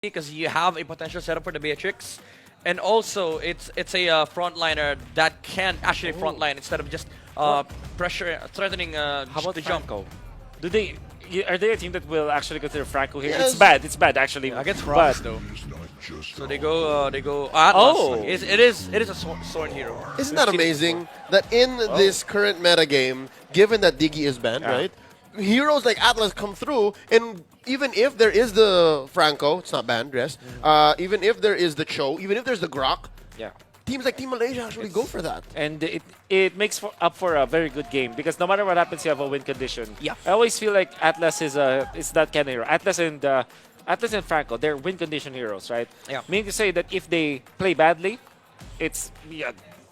because you have a potential setup for the Beatrix, and also it's a frontliner that can actually frontline instead of just pressure threatening How about the jump. Franco? Do they? Are they a team that will actually consider Franco here? Yes. It's bad. It's bad actually. Against But- Frost though. So they go Atlas. Oh. It is a sword hero. Isn't that amazing that in this current meta game, given that Diggy is banned, Yeah. right? Heroes like Atlas come through, and even if there is the Franco, it's not banned, yes. Even if there is the Cho, even if there's the Grok, Yeah. teams like Team Malaysia actually go for that. And it makes up for a very good game because no matter what happens, you have a win condition. Yeah. I always feel like Atlas is that kind of hero. Atlas and Franco, they're win condition heroes, right? Yeah. Meaning to say that if they play badly,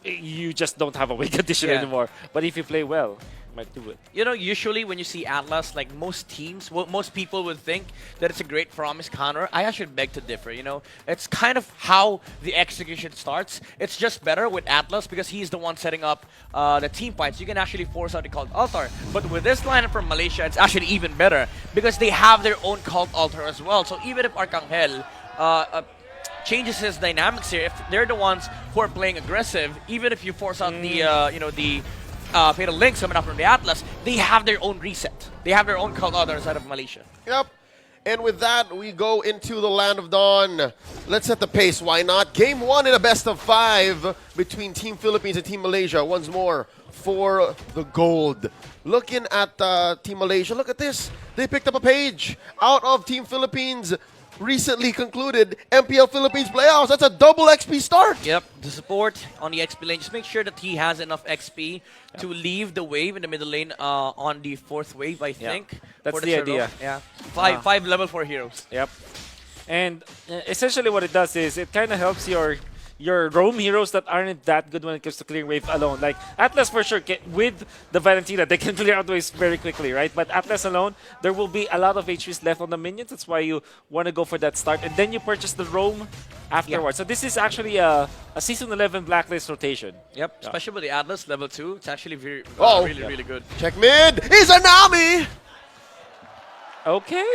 you just don't have a win condition Yeah. anymore. But if you play well, you might do it. You know, usually when you see Atlas, like most teams, most people would think that it's a great promise counter. I actually beg to differ, you know. It's kind of how the execution starts. It's just better with Atlas because he's the one setting up the team fights. You can actually force out the cult altar. But with this lineup from Malaysia, it's actually even better because they have their own cult altar as well. So even if Arcangel changes his dynamics here, if they're the ones who are playing aggressive, even if you force out the Fatal Links coming up from the Atlas, they have their own reset. They have their own cult altar inside of Malaysia. Yep. And with that, we go into the Land of Dawn. Let's set the pace. Why not? Game 1 in a best of 5 between Team Philippines and Team Malaysia. Once more for the gold. Looking at Team Malaysia, look at this. They picked up a page out of Team Philippines. Recently concluded MPL Philippines playoffs. That's a double XP start. Yep, the support on the XP lane. Just make sure that he has enough XP to leave the wave in the middle lane on the 4th wave, I think. That's for the turtle. idea. Yeah, five level 4 heroes. Yep. And essentially what it does is it kind of helps your roam heroes that aren't that good when it comes to clearing wave alone. Like Atlas for sure, with the Valentina, they can clear out waves very quickly, right? But Atlas alone, there will be a lot of HPs left on the minions. That's why you want to go for that start. And then you purchase the roam afterwards. So this is actually a Season 11 Blacklist rotation. Yep, especially with the Atlas level 2. It's actually very, Oh. really good. Check mid. Izanami. Okay.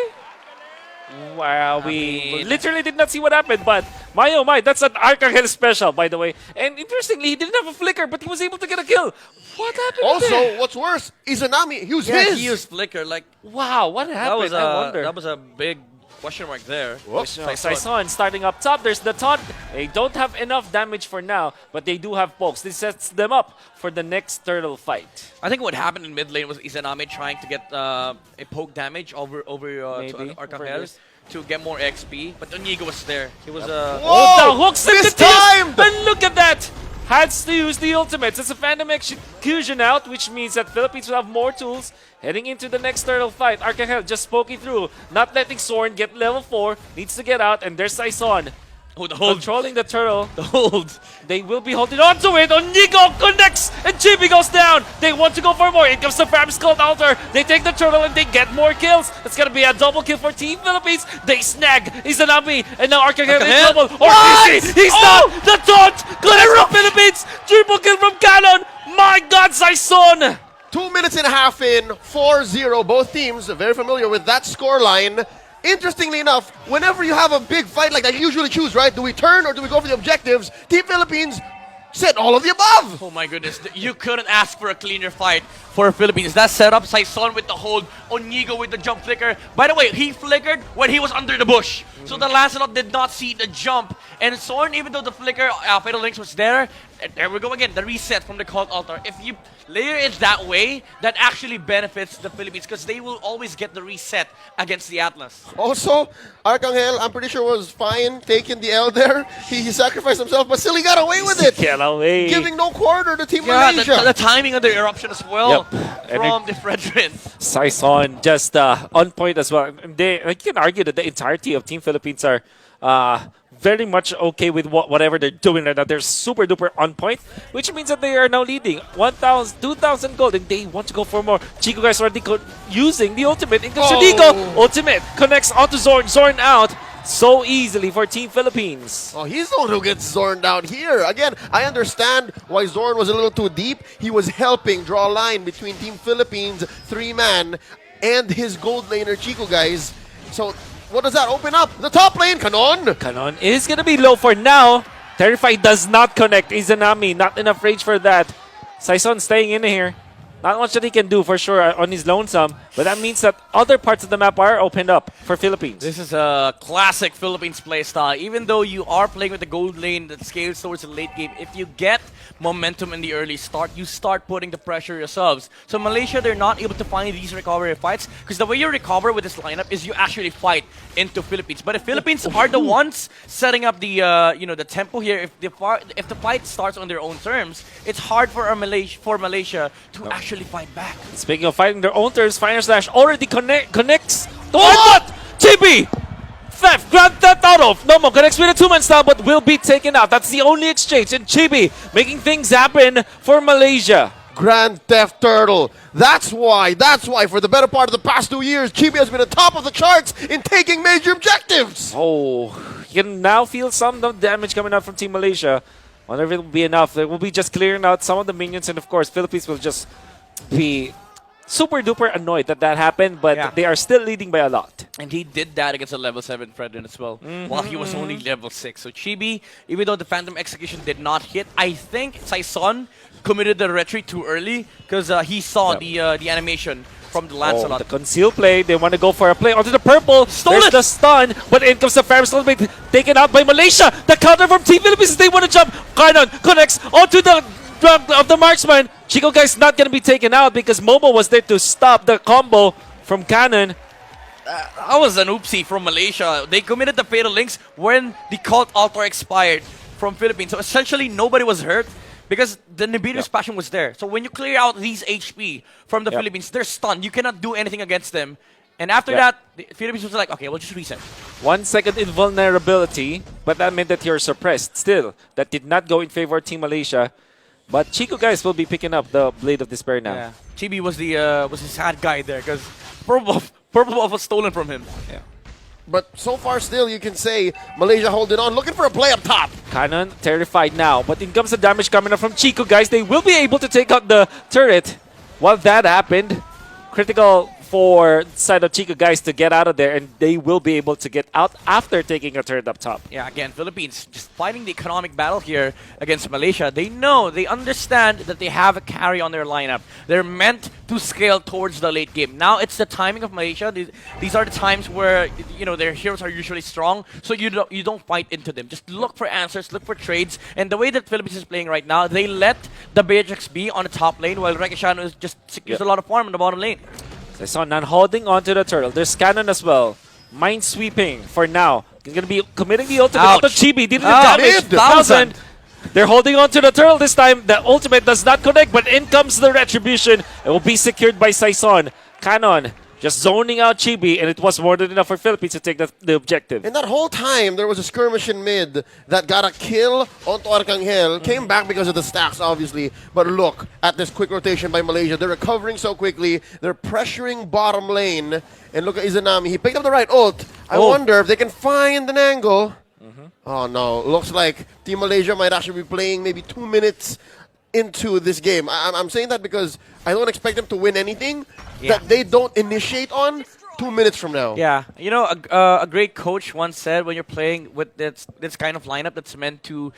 Wow, we mean- literally did not see what happened, but oh my, that's an Arcangel special, by the way. And interestingly, he didn't have a flicker, but he was able to get a kill. What happened there? Also, what's worse, Izanami, he used Yeah, his. he used Flicker. Like, Wow, what happened? I wonder. that was a big question mark there. Whoops. Saison starting up top. There's the taunt. They don't have enough damage for now, but they do have pokes. This sets them up for the next turtle fight. I think what happened in mid lane was Izanami trying to get a poke damage over to Maybe. Arcangel to get more XP, but Onigo was there. He was Whoa! Oh, the hooks and This the tips! time! And look at that! Has to use the ultimates. It's a Phantom Execution out, which means that Philippines will have more tools heading into the next turtle fight. Arcangel just poking through, not letting Soren get level 4, needs to get out, and there's Saison. Oh, the hold. Controlling the turtle. The hold. They will be holding on to it. Onigo connects and JB goes down. They want to go for more. In comes the Fam's Cult Altar. They take the turtle and they get more kills. It's going to be a double kill for Team Philippines. They snag Izanami and now Arcangel in trouble. Or is he? He's not. The taunt. Clears the Philippines. Triple kill from Cannon. My God, Saison. 2 minutes and a half in, 4-0. Both teams very familiar with that scoreline. Interestingly enough, whenever you have a big fight like that, you usually choose, right? Do we turn or do we go for the objectives? Team Philippines said all of the above. Oh my goodness, you couldn't ask for a cleaner fight for Philippines. That setup, Saison with the hold, Onigo with the jump flicker. By the way, he flickered when he was under the bush. So the Lancelot did not see the jump. And Soren, even though the flicker, Fatal Links was there we go again, the reset from the Cult Altar. If you layer it that way, that actually benefits the Philippines because they will always get the reset against the Atlas. Also, Arcangel, I'm pretty sure was fine taking the L there. He sacrificed himself, but still he got away with it. Get away. Giving no quarter to Team Yeah, Malaysia. the timing of the eruption as well Yep. from the Fredrin. Saison just on point as well. You can argue that the entirety of Team Philippines are very much okay with whatever they're doing right now. They're super duper on point, which means that they are now leading 1,000, 2,000 gold, and they want to go for more. Chico guys already using the ultimate. In comes Chico. Ultimate connects onto Zorn. Zorn out so easily for Team Philippines. Oh, he's the one who gets Zorn down here. Again, I understand why Zorn was a little too deep. He was helping draw a line between Team Philippines 3-man and his gold laner Chico guys. So what does that open up? The top lane, Canon! Canon is going to be low for now. Terrify does not connect. Izanami, not enough rage for that. Saison staying in here. Not much that he can do for sure on his lonesome, but that means that other parts of the map are opened up for Philippines. This is a classic Philippines playstyle. Even though you are playing with the gold lane that scales towards the late game, if you get momentum in the early start, you start putting the pressure yourselves. So Malaysia, they're not able to find these recovery fights because the way you recover with this lineup is you actually fight into Philippines. But if Philippines are the ones setting up the the tempo here, if the fight starts on their own terms, it's hard for Malaysia to actually fight back. Speaking of fighting their own terms, Fire Slash already connects. What? TB! Theft, grab that out of. Nomo connects with a two-man style but will be taken out. That's the only exchange. And Chibi making things happen for Malaysia. Grand Theft Turtle. That's why for the better part of the past 2 years, Chibi has been at top of the charts in taking major objectives. Oh, you can now feel some of the damage coming out from Team Malaysia. Wonder if it will be enough. They will be just clearing out some of the minions, and of course, Philippines will just be super duper annoyed that happened, but they are still leading by a lot. And he did that against a level 7 Fredrin as well, while he was only level 6. So Chibi, even though the Phantom Execution did not hit, I think Saison committed the retreat too early because he saw the animation from the Lancelot. The conceal play, they want to go for a play onto the purple. There's the stun, but in comes the Fair Stone taken out by Malaysia. The counter from Team Philippines, they want to jump. Carnon connects onto the of the marksman. Chico Guy's not going to be taken out because Momo was there to stop the combo from Cannon. That was an oopsie from Malaysia. They committed the Fatal Links when the Cult Altar expired from Philippines. So essentially nobody was hurt because the Nibiru's passion was there. So when you clear out these HP from the Philippines, they're stunned. You cannot do anything against them. And after that, the Philippines was like, okay, we'll just reset. 1 second invulnerability, but that meant that you're suppressed. Still, that did not go in favor of Team Malaysia. But Chico Guys will be picking up the Blade of Despair now. Yeah. Chibi was the sad guy there because Purple Buff was stolen from him. Yeah. But so far still, you can say Malaysia holding on, looking for a play up top. Cannon terrified now, but in comes the damage coming up from Chico Guys. They will be able to take out the turret. While that happened, critical for side of Chico Guys to get out of there, and they will be able to get out after taking a turret up top. Yeah, again, Philippines just fighting the economic battle here against Malaysia. They know, they understand that they have a carry on their lineup. They're meant to scale towards the late game. Now it's the timing of Malaysia. These are the times where their heroes are usually strong, so you don't fight into them. Just look for answers, look for trades, and the way that Philippines is playing right now, they let the BHX be on the top lane while Rekishano is just secures a lot of farm in the bottom lane. Saison holding onto the turtle. There's Cannon as well. Mind sweeping for now. He's going to be committing the ultimate out of Chibi. Didn't damage. 1,000. They're holding onto the turtle this time. The ultimate does not connect, but in comes the retribution. It will be secured by Saison. Cannon just zoning out Chibi, and it was more than enough for Philippines to take the objective. And that whole time, there was a skirmish in mid that got a kill onto Arcangel. Came back because of the stacks, obviously. But look at this quick rotation by Malaysia. They're recovering so quickly. They're pressuring bottom lane. And look at Izanami. He picked up the right ult. I wonder if they can find an angle. Oh, no. Looks like Team Malaysia might actually be playing maybe 2 minutes into this game. I'm saying that because I don't expect them to win anything that they don't initiate on 2 minutes from now. Yeah, a great coach once said when you're playing with this kind of lineup that's meant to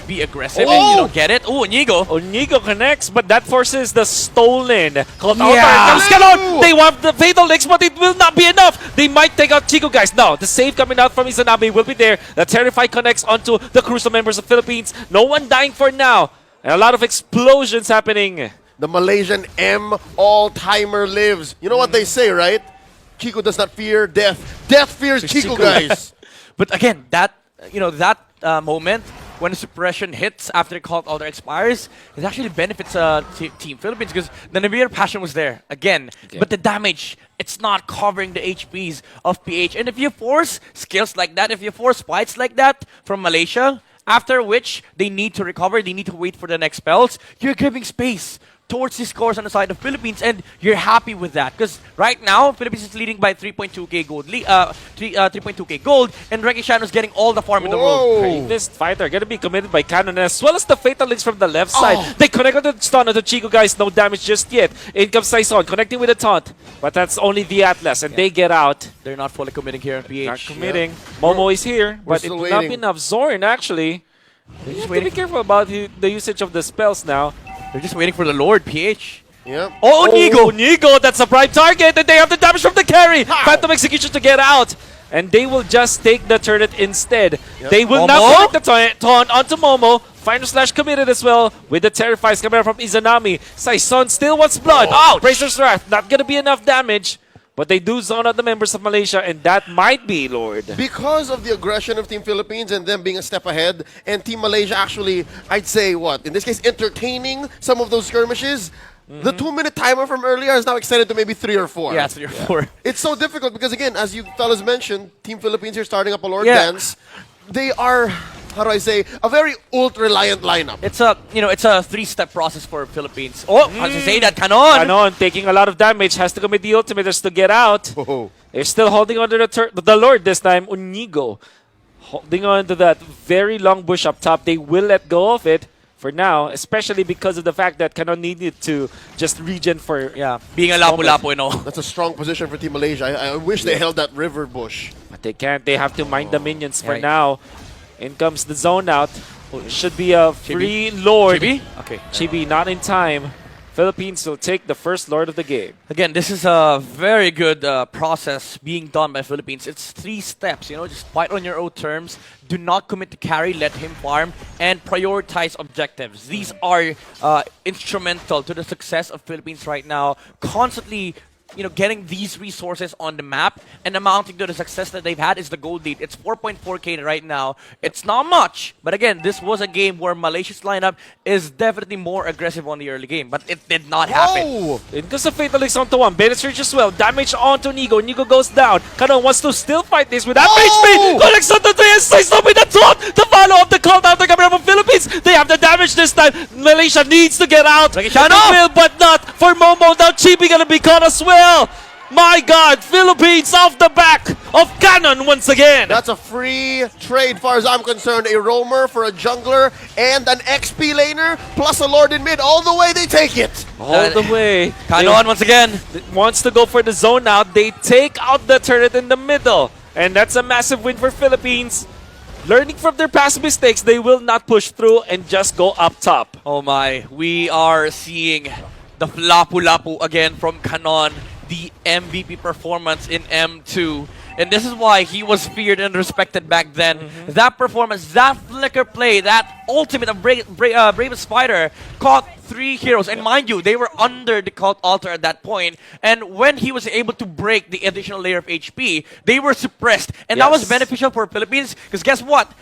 be aggressive and you don't get it. Oh, Onigo connects, but that forces the stolen. They want the Fatal Links, but it will not be enough. They might take out Chico Guys. No, the save coming out from Izanami will be there. The Terrify connects onto the Crucial members of Philippines. No one dying for now. And a lot of explosions happening. The Malaysian M all-timer lives. You know what they say, right? Chico does not fear death. Death fears Chico, guys. But again, that moment when suppression hits after the Cult Altar expires, it actually benefits Team Philippines because the Nibiru passion was there again. But the damage, it's not covering the HPs of PH. And if you force skills like that, if you force fights like that from Malaysia, after which they need to recover, they need to wait for the next spells, you're giving space towards the scores on the side of Philippines, and you're happy with that because right now Philippines is leading by 3.2k gold, 3.2k gold, and Rekishano is getting all the farm in the world. This fighter gonna be committed by Cannon as well as the Fatal Links from the left side. They connect on the stun of the Chico Guys, no damage just yet. In comes Saison connecting with a taunt. But that's only the Atlas, and they get out. They're not fully committing here in PH. Not committing. Momo is here, but it still will not be waiting. enough. Zorn, actually. You have to be waiting. careful about the usage of the spells now. They're just waiting for the Lord, PH. Yeah. Oh, Nigo! Nigo, that's a prime target, and they have the damage from the carry. Phantom Execution to get out. And they will just take the turret instead. Yep. They will Momo? not connect the taunt onto Momo. Final Slash committed as well with the Terrifies coming out from Izanami. Saison still wants blood. Ouch! Bracer's Wrath, not gonna be enough damage. But they do zone out the members of Malaysia, and that might be Lord. Because of the aggression of Team Philippines and them being a step ahead, and Team Malaysia actually, I'd say what, in this case, entertaining some of those skirmishes, the 2-minute timer from earlier is now extended to maybe 3 or 4. Yeah, 3 or 4. It's so difficult because, again, as you fellas mentioned, Team Philippines here starting up a Lord Yeah. dance. They are, how do I say, a very ult-reliant lineup. It's a, it's a 3-step process for Philippines. Oh, as you say that, Canon! Canon taking a lot of damage, has to commit the ultimate just to get out. Oh. They're still holding on to the Lord this time. Unigo holding on to that very long bush up top. They will let go of it for now, especially because of the fact that Canon needed to just regen for... Yeah, being a lapu-lapu, That's a strong position for Team Malaysia. I wish they held that river bush. But they can't. They have to mind the minions for Yeah. now. In comes the zone out. Should be a free Lord. Chibi? Okay. Chibi not in time. Philippines will take the first Lord of the game. Again, this is a very good process being done by Philippines. It's 3 steps, just fight on your own terms. Do not commit to carry, let him farm, and prioritize objectives. These are instrumental to the success of Philippines right now. Constantly getting these resources on the map and amounting to the success that they've had is the gold lead. It's 4.4k right now. It's not much, but again, this was a game where Malaysia's lineup is definitely more aggressive on the early game, but it did not happen. Oh! It goes to Fatal X onto one. Bennett Surge as well. Damage onto Nigo. Nigo goes down. Canon wants to still fight this with that HP. Connects onto 3 and stays up with the taunt to follow up the call down the camera from Philippines. They have the damage this time. Malaysia needs to get out. They will, but not for Momo. Now Chibi gonna be caught as well. My God, Philippines off the back of Canon once again. That's a free trade, far as I'm concerned. A roamer for a jungler and an XP laner, plus a Lord in mid. All the way, they take it. All the way. Canon once again. Wants to go for the zone out. They take out the turret in the middle. And that's a massive win for Philippines. Learning from their past mistakes, they will not push through and just go up top. Oh my, we are seeing the lapu-lapu again from Canon. The MVP performance in M2. And this is why he was feared and respected back then. That performance, that flicker play, that ultimate of Bravest Spider caught 3 heroes. And mind you, they were under the cult altar at that point. And when he was able to break the additional layer of HP, they were suppressed. And that was beneficial for Philippines because guess what?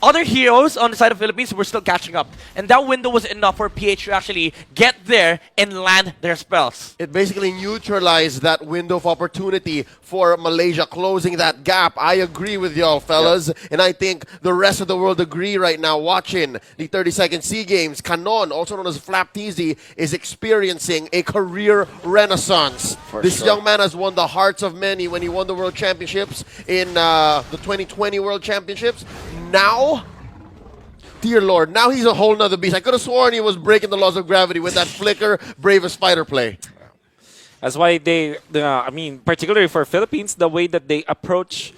Other heroes on the side of Philippines were still catching up. And that window was enough for PH to actually get there and land their spells. It basically neutralized that window of opportunity for Malaysia closing that gap. I agree with y'all, fellas. And I think the rest of the world agree right now watching the 32nd SEA Games. Canon, also known as Flap TZ, is experiencing a career renaissance. This young man has won the hearts of many when he won the World Championships in the 2020 World Championships. Now, dear Lord, now he's a whole nother beast. I could have sworn he was breaking the laws of gravity with that flicker Bravest Fighter play. That's why particularly for Philippines, the way that they approach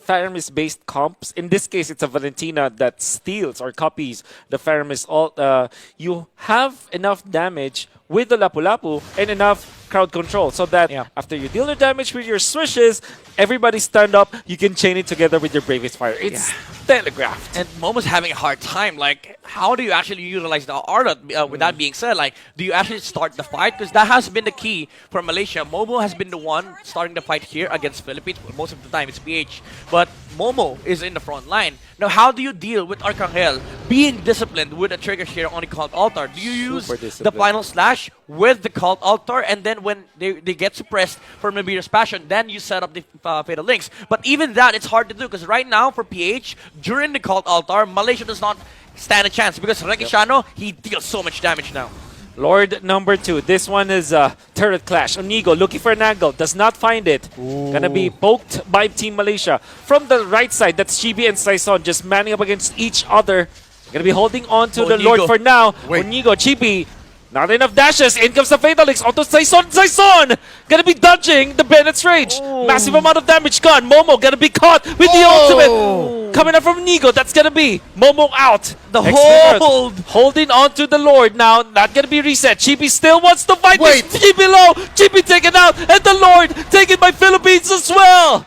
Faramis-based comps, in this case, it's a Valentina that steals or copies the Faramis ult. You have enough damage with the Lapu-Lapu and enough crowd control so that after you deal the damage with your swishes, everybody stand up, you can chain it together with your Bravest Fire. It's telegraphed. And Momo's having a hard time. Like, how do you actually utilize the Arda? With that being said, like, do you actually start the fight? Because that has been the key for Malaysia. Momo has been the one starting the fight here against Philippines. Most of the time, it's PH. But Momo is in the front line. Now, how do you deal with Arcangel being disciplined with a trigger here on the Cult Altar? Do you use the Final Slash with the Cult Altar, and then when they get suppressed from Nibiru's Passion, then you set up the Fatal Links? But even that, it's hard to do, because right now, for PH, during the Cult Altar, Malaysia does not stand a chance, because Rekishano, he deals so much damage now. Lord number 2. This one is a turret clash. Onigo looking for an angle. Does not find it. Gonna be poked by Team Malaysia. From the right side, that's Chibi and Saison just manning up against each other. Gonna be holding on to the Lord for now. Onigo, Chibi Not enough dashes. In comes the Fatal Links onto Saison. Saison gonna be dodging the Bennett's Rage. Massive amount of damage gone. Momo gonna be caught with the ultimate. Coming up from Nigo. That's gonna be Momo out. The Expert hold. holding on to the Lord now. Not gonna be reset. Chibi still wants to fight. Wait. This. Chibi low. Chibi taken out. And the Lord taken by Philippines as well.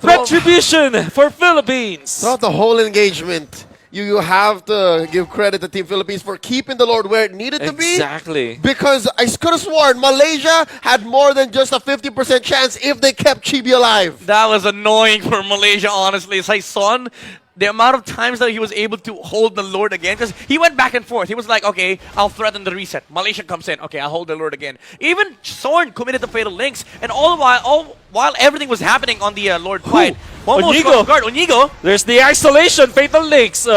Retribution for Philippines. Throughout the whole engagement, you have to give credit to Team Philippines for keeping the Lord where it needed to be. Exactly. Because I could have sworn Malaysia had more than just a 50% chance if they kept Chibi alive. That was annoying for Malaysia, honestly. Saison, the amount of times that he was able to hold the Lord again, because he went back and forth. He was like, okay, I'll threaten the reset. Malaysia comes in. Okay, I'll hold the Lord again. Even Sorn committed the Fatal Links, and all while everything was happening on the Lord fight, Onigo. Onigo. There's the isolation. Fatal Links.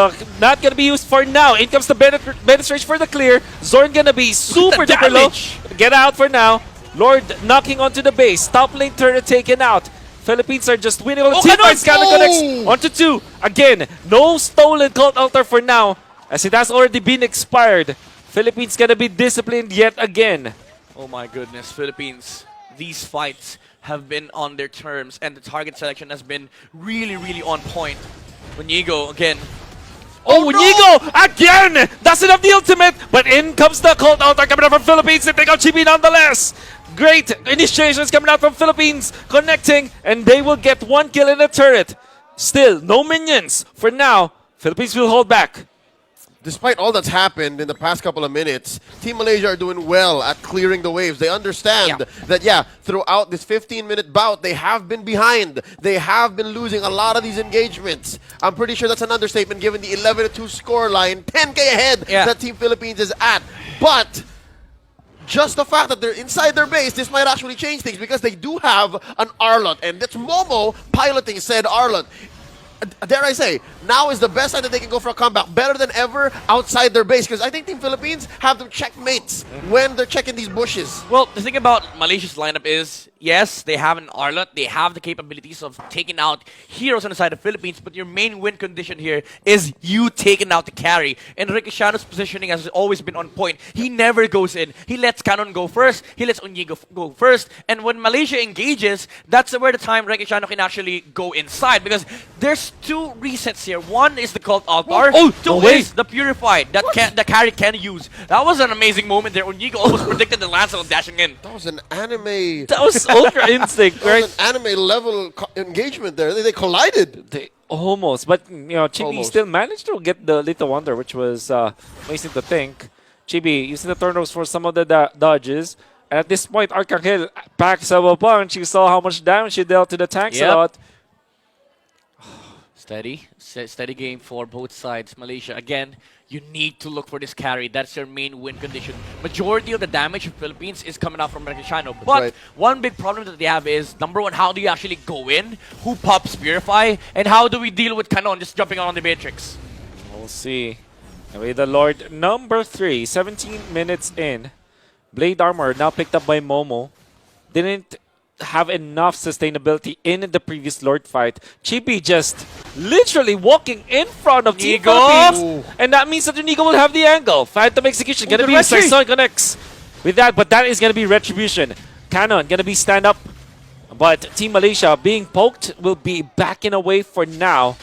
Not gonna be used for now. In comes the Bennett's Rage for the clear. Zorn gonna be super duper low. Get out for now. Lord knocking onto the base. Top lane turret taken out. Philippines are just winning. Team fight scanner connects onto 2. Again, no stolen cult altar for now, as it has already been expired. Philippines gonna be disciplined yet again. Oh my goodness, Philippines. These fights have been on their terms, and the target selection has been really, really on point. Onigo again. Oh, Nigo again! Doesn't have the ultimate, but in comes the cult altar coming out from Philippines. They take out Chibi nonetheless. Great initiations coming out from Philippines, connecting, and they will get 1 kill in the turret. Still, no minions. For now, Philippines will hold back. Despite all that's happened in the past couple of minutes, Team Malaysia are doing well at clearing the waves. They understand that, throughout this 15-minute bout, they have been behind. They have been losing a lot of these engagements. I'm pretty sure that's an understatement given the 11-2 scoreline, 10K ahead that Team Philippines is at. But just the fact that they're inside their base, this might actually change things because they do have an Arlot, and that's Momo piloting said Arlot. Dare I say, now is the best time that they can go for a comeback. Better than ever outside their base. Because I think Team Philippines have them checkmates when they're checking these bushes. Well, the thing about Malaysia's lineup is, yes, they have an Arlot. They have the capabilities of taking out heroes on the side of Philippines. But your main win condition here is you taking out the carry. And Rikishano's positioning has always been on point. He never goes in. He lets Canon go first. He lets Onigo go first. And when Malaysia engages, that's where the time Rikishano can actually go inside. Because there's 2 resets here. One is the Cult Altar. Two is the Purified that the carry can use. That was an amazing moment there. Onigo almost predicted the Lancel of dashing in. That was an anime. That was Ultra Instinct, That right? was an anime level engagement there. They collided. They almost, but Chibi still managed to get the Little Wonder, which was amazing to think. Chibi using the turnovers for some of the dodges. And at this point, Arcangel packs up a punch. You saw how much damage she dealt to the tanks a lot. Steady game for both sides. Malaysia, again, you need to look for this carry. That's your main win condition. Majority of the damage of Philippines is coming out from Rikishano. But one big problem that they have is, number one, how do you actually go in? Who pops Purify? And how do we deal with Canon just jumping on the Matrix? We'll see. Anyway, the Lord number 3, 17 minutes in. Blade Armor now picked up by Momo. Didn't have enough sustainability in the previous Lord fight. Chibi just literally walking in front of Team Philippines. And that means that Nigo will have the angle. Phantom Execution gonna be Saison connects with that, but that is gonna be Retribution. Canon gonna be stand up. But Team Malaysia being poked will be backing away for now.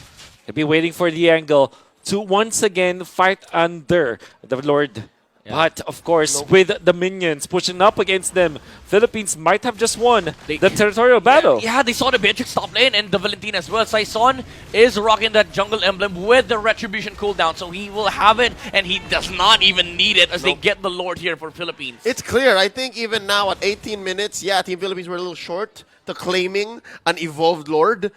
They'll be waiting for the angle to once again fight under the Lord. But, of course, with the minions pushing up against them, Philippines might have just won the territorial battle. Yeah, they saw the Matrix top lane and the Valentina as well. Saison is rocking that jungle emblem with the Retribution cooldown, so he will have it, and he does not even need it as they get the Lord here for Philippines. It's clear. I think even now at 18 minutes, Team Philippines were a little short to claiming an evolved Lord.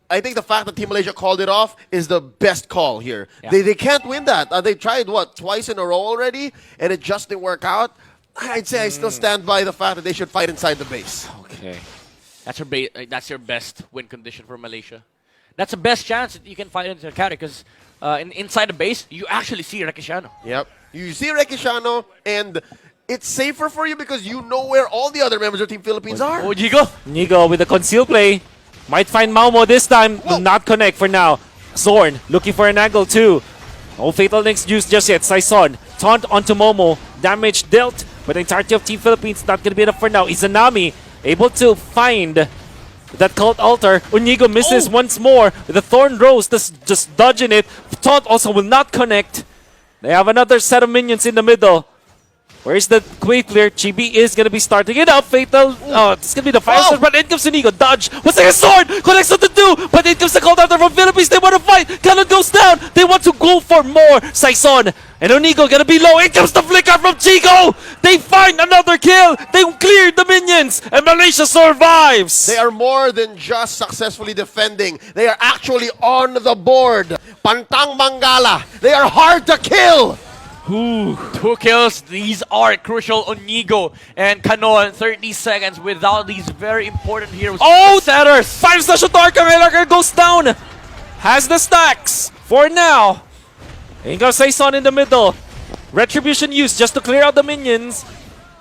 I think the fact that Team Malaysia called it off is the best call here. They can't win that. They tried, twice in a row already, and it just didn't work out. I'd say I still stand by the fact that they should fight inside the base. Okay. That's your best win condition for Malaysia. That's the best chance that you can fight into the carry, because inside the base, you actually see Rikishano. Yep. You see Rikishano, and it's safer for you because you know where all the other members of Team Philippines are. Oh, Nigo. Nigo with the conceal play. Might find Maumo this time. Will not connect for now. Zorn looking for an angle too. No Fatal Links used just yet. Saison taunt onto Momo. damage dealt, but the entirety of Team Philippines not going to be enough for now. Izanami able to find that cult altar. Unigo misses once more. The Thorn Rose just dodging it. Taunt also will not connect. They have another set of minions in the middle. Where's the quick clear? Chibi is going to be starting it up. Fatal. Oh, it's going to be the fire sword, but in comes Unigo. Dodge. What's the sword? Connects on the two, but in comes the cult altar from Philippines. They want to fight. Cannon goes down. They want to go for more. Saison and Unigo going to be low. In comes the flicker from Chico. They find another kill. They cleared the minions, and Malaysia survives. They are more than just successfully defending. They are actually on the board. Pantang Mangala. They are hard to kill. Ooh, 2 kills. These are crucial. Onigo and Kano in 30 seconds without these very important heroes. Oh, setters! Final slash to Arcangel goes down. Has the stacks for now. And goes Saison in the middle. Retribution used just to clear out the minions.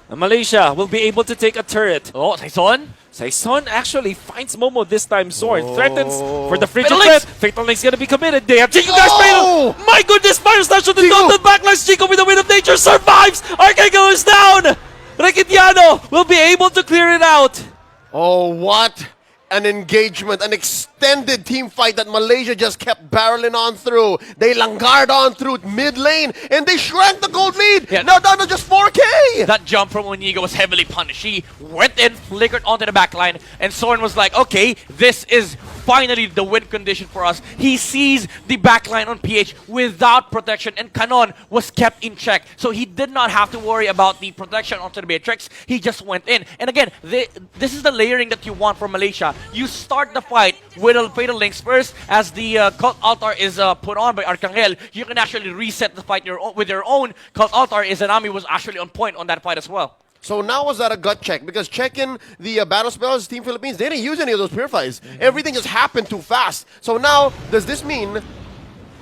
And Malaysia will be able to take a turret. Oh, Saison? Saison actually finds Momo this time. Zorn threatens for the frigid Fatal threat. Fatal Link's gonna be committed. They have Chico guys fatal. My goodness, Fire Slash to the backlash. Chico with the wind of nature survives. Archangel is down. Rekitiano will be able to clear it out. Oh, what an engagement, an extended team fight that Malaysia just kept barreling on through. They langared on through mid lane, and they shrank the gold lead. Yeah. Now down to just 4K. That jump from Onigo was heavily punished. He went in, flickered onto the backline, and Soren was like, okay, this is finally the win condition for us. He sees the backline on PH without protection, and Kanon was kept in check. So he did not have to worry about the protection onto the Beatrix. He just went in. And again, this is the layering that you want from Malaysia. You start the fight with a Fatal Links first. As the Cult Altar is put on by Arcangel, you can actually reset the fight with your own Cult Altar. Izanami was actually on point on that fight as well. So now was that a gut check? Because checking the battle spells, Team Philippines, they didn't use any of those purifies. Everything just happened too fast. So now, does this mean,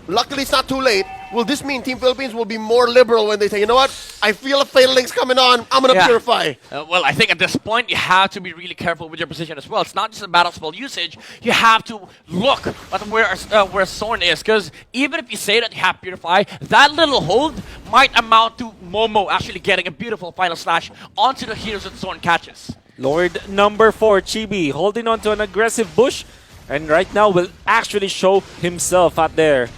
luckily it's not too late, will this mean Team Philippines will be more liberal when they say, you know what, I feel a Fatal Link's coming on, I'm going to purify? Well, I think at this point, you have to be really careful with your position as well. It's not just a battle spell usage. You have to look at where Sorn is. Because even if you say that you have Purify, that little hold might amount to Momo actually getting a beautiful final slash onto the heroes that Sorn catches. Lord number 4, Chibi, holding on to an aggressive bush. And right now will actually show himself out there.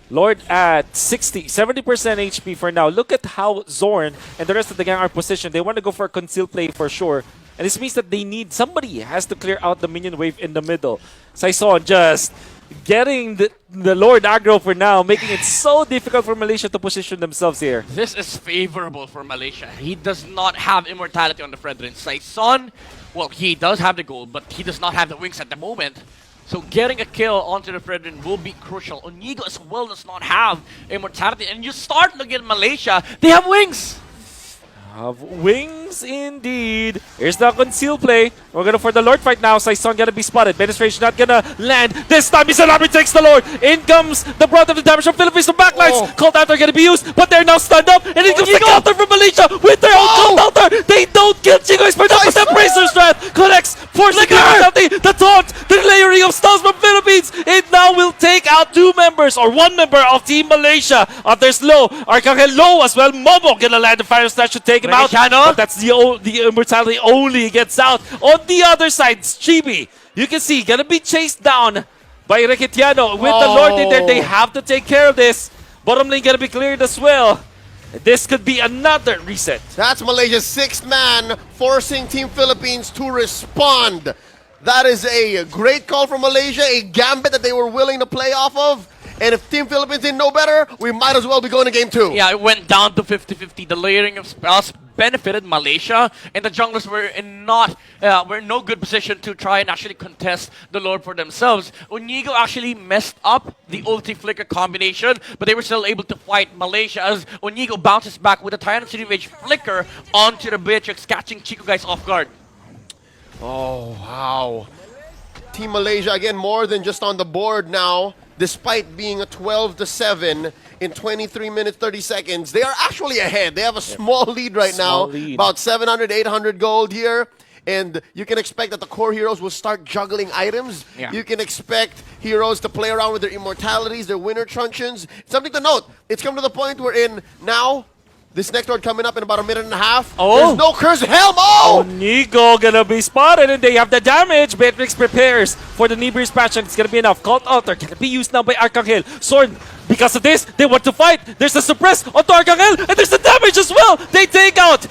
Lord at 70% HP for now. Look at how Zorn and the rest of the gang are positioned. They want to go for a concealed play for sure. And this means that they need somebody has to clear out the minion wave in the middle. Saison just getting the Lord aggro for now, making it so difficult for Malaysia to position themselves here. This is favorable for Malaysia. He does not have immortality on the Fredrin. Saison, well, he does have the gold, but he does not have the wings at the moment. So getting a kill onto the Fredrin will be crucial. Onigo as well does not have immortality. And you start looking at Malaysia, they have wings! Have wings indeed. Here's the conceal play. We're gonna for the Lord fight now. Saison gonna be spotted. Penetration not gonna land. This time Izanami takes the Lord. In comes the brunt of the damage from Philippines. The backlines. Cult Altar gonna be used, but they're now stunned up. And in comes the counter from Malaysia with their own Cult Altar. They don't kill Chico Expert up with the Bracer Strat. Connects. Forcing the taunt. The layering of stun from Philippines. It now will take out 2 members or 1 member of Team Malaysia. There's low. Arcangel low as well. Momo gonna land the fire slash to take him out. But that's the immortality only gets out. On the other side, Chibi, you can see, gonna be chased down by Rekitiano. With the Lord in there, they have to take care of this. Bottom lane gonna be cleared as well. This could be another reset. That's Malaysia's 6th man, forcing Team Philippines to respond. That is a great call from Malaysia, a gambit that they were willing to play off of. And if Team Philippines didn't know better, we might as well be going to game 2. Yeah, it went down to 50-50. The layering of spells benefited Malaysia, and the junglers were in no good position to try and actually contest the Lord for themselves. Onigo actually messed up the ulti flicker combination, but they were still able to fight Malaysia as Onigo bounces back with a Tyrant City Rage flicker onto the Beatrix, catching Chico guys off guard. Oh, wow. Team Malaysia, again, more than just on the board now. Despite being a 12-7 in 23 minutes, 30 seconds, they are actually ahead. They have a small lead right now, about 700, 800 gold here. And you can expect that the core heroes will start juggling items. Yeah. You can expect heroes to play around with their immortalities, their winter truncheons. Something to note, it's come to the point where now This next word coming up in about a minute and a half. Oh. There's no curse helm. Oh! Onigo gonna be spotted, and they have the damage. Beatrix prepares for the Nibiru's passion. It's gonna be enough. Cult Altar can be used now by Arcangel. Sword, because of this, they want to fight. There's the suppress onto Arcangel, and there's the damage as well. They take out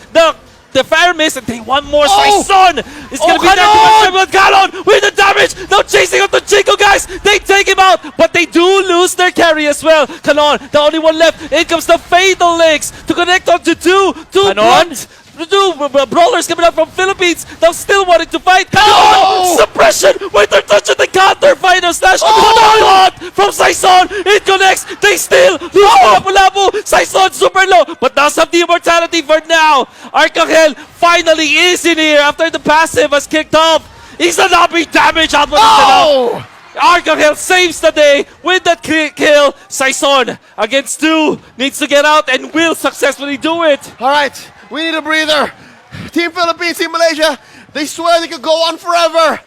the fire mist, and they want more. Saison is gonna be there with Galon with the damage. Now chasing up the Chico, guys. They take him out, but they do lose their carry as well. Kanon, the only one left. In comes the Fatal Legs to connect onto two brawlers coming out from Philippines. Now still wanting to fight. No! Suppression with their touch at the counter. Final slash. From Saison. It connects. They still lose Lapu-Lapu. Saison super low, but does have the immortality for now. Arcangel finally is in here after the passive has kicked off. He's a lobby damage output. Oh! Arcangel saves the day with that kill. Saison against 2 needs to get out and will successfully do it. All right, we need a breather. Team Philippines, Team Malaysia, they swear they could go on forever.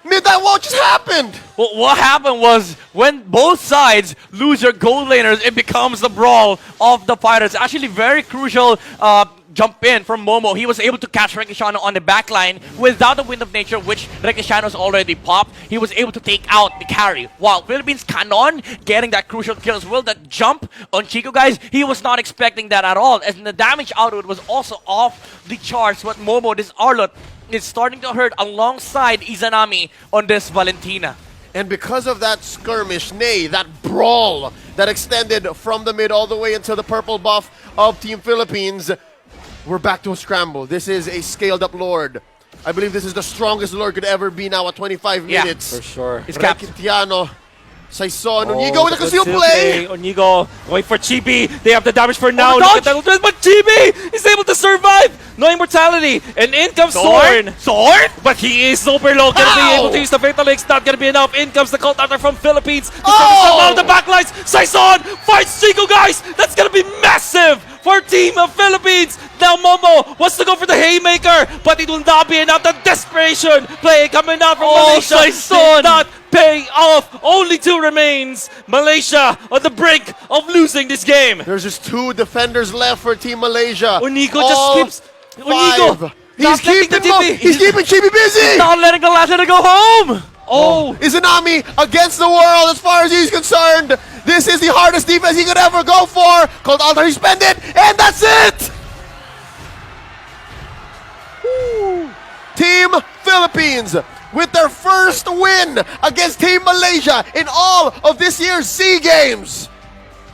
Midnight Wall just happened. Well, what happened was when both sides lose their gold laners, it becomes the brawl of the fighters. Actually, very crucial jump in from Momo. He was able to catch Rekishano on the back line without the Wind of Nature, which Rekishano's already popped. He was able to take out the carry. While Philippines Canon getting that crucial kill as well, that jump on Chico, guys, he was not expecting that at all. And the damage output was also off the charts. But Momo, this Arlot, is starting to hurt alongside Izanami on this Valentina. And because of that skirmish, nay, that brawl that extended from the mid all the way into the purple buff of Team Philippines, we're back to a scramble. This is a scaled-up Lord. I believe this is the strongest Lord could ever be now at 25 minutes. For sure. It's Rakitiano, Saison, Onigo with a concealed play. Onigo going for Chibi. They have the damage for now. the dodge! But Chibi is able to survive. No immortality. And in comes Zorn. Zorn? But he is super low. Gonna be able to use the Fatal Legs. Not gonna be enough. In comes the Cult Hunter from Philippines. The backlines. Saison fights Chico, guys. That's gonna be massive for Team of Philippines. Now Momo wants to go for the Haymaker, but it will not be enough. The desperation play coming out from Malaysia did not pay off. Only 2 remains. Malaysia on the brink of losing this game. There's just 2 defenders left for Team Malaysia. Onigo just keeps... Onigo! He's keeping Chibi busy! Not letting the last go home! Oh! Izanami against the world as far as he's concerned. This is the hardest defense he could ever go for. Called Altar, he spent it, and that's it! Woo. Team Philippines with their first win against Team Malaysia in all of this year's SEA Games.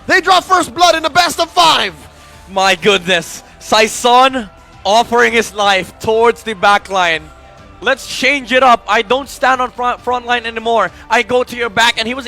They draw first blood in the best of 5. My goodness. Saison offering his life towards the back line. Let's change it up. I don't stand on front line anymore. I go to your back, and he was